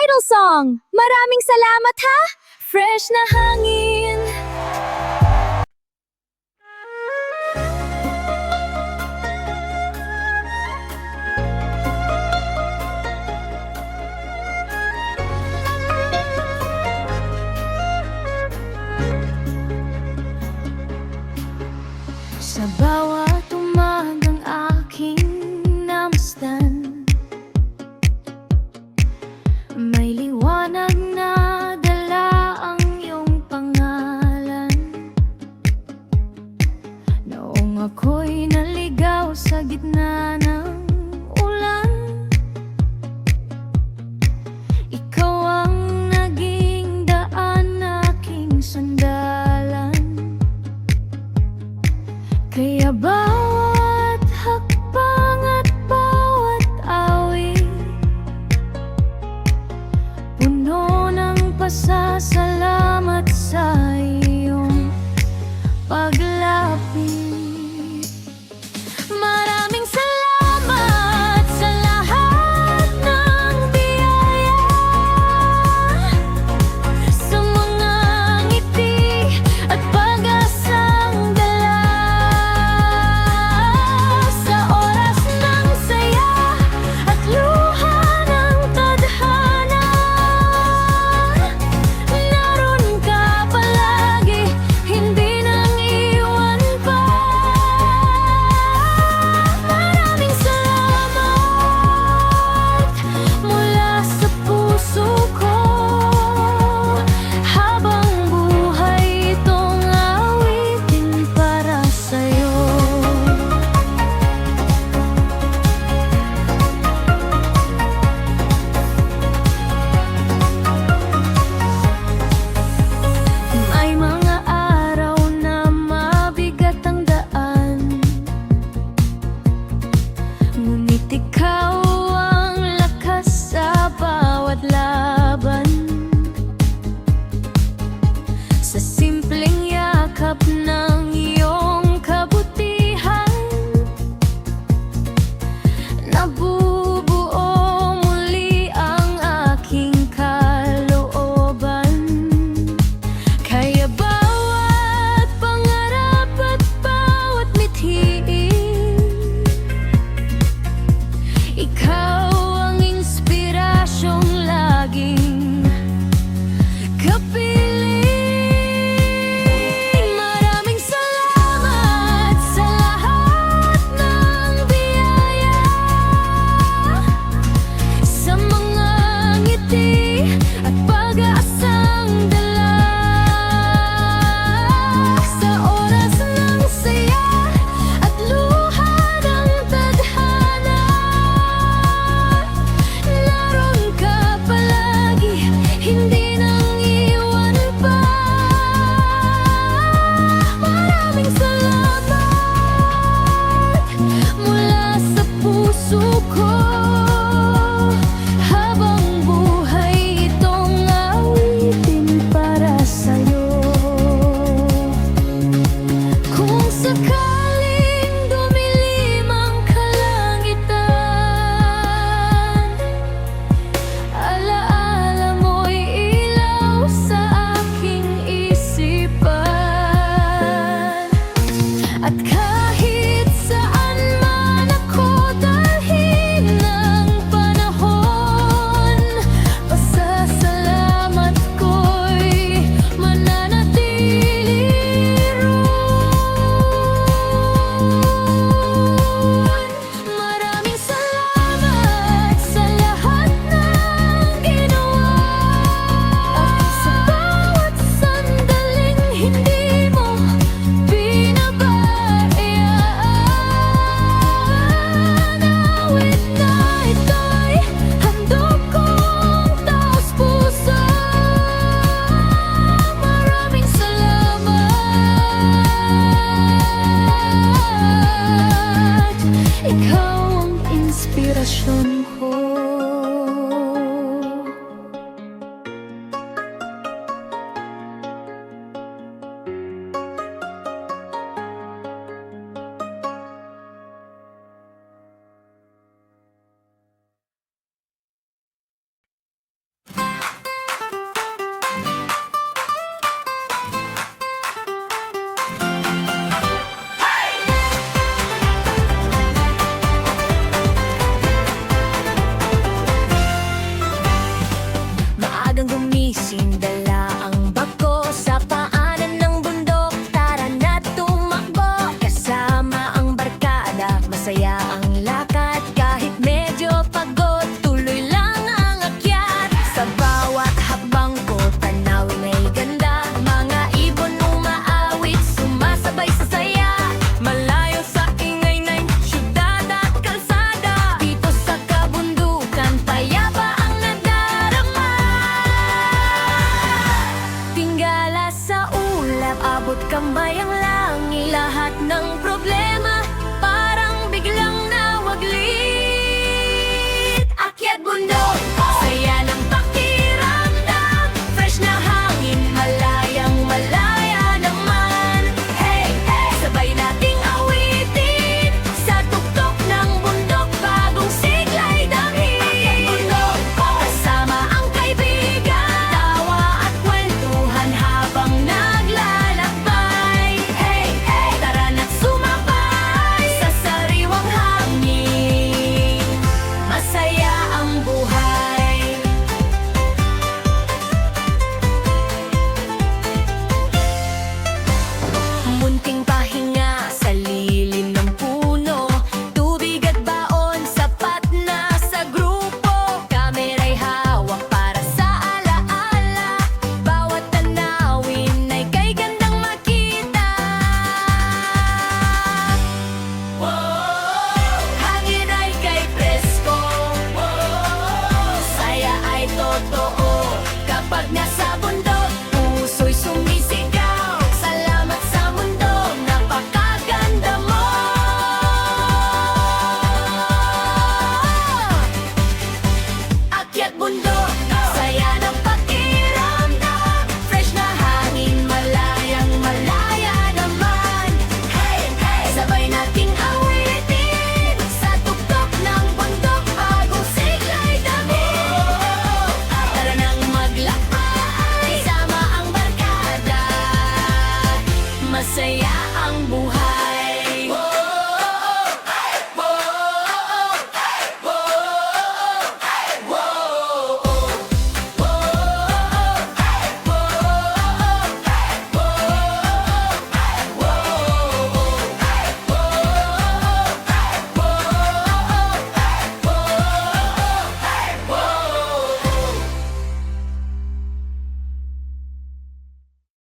title song! Maraming salamat ha! Fresh na hangin! Sa bawat umagang aking namasdan, may liwanag na dala ang iyong pangalan. Noong ako'y naligaw sa gitna ng ulan, ikaw ang naging daan na aking sandalan. Kaya bawat hakbang at bawat awit, puno ng pasasalamat sa iyong paglapit. Maraming salamat sa lahat ng biyaya, sa mga ngiti at pag-asang dala, sa oras ng saya at luha ng tadhana. Naroon ka palagi, hindi nang iwan pa. Maraming salamat mula sa puso ko, habang buhay itong awitin para sa'yo. May mga araw na mabigat ang daan, ngunit ikaw ang lakas sa bawat laban. Sa simpleng yakap ng iyong kabutihan, nabubuo muli ang aking kalooban. Kaya bawat pangarap at bawat mithiin, ikaw ang inspirasyong laging kapiling. Maraming salamat sa lahat ng biyaya, sa mga ngiti at pag-asa.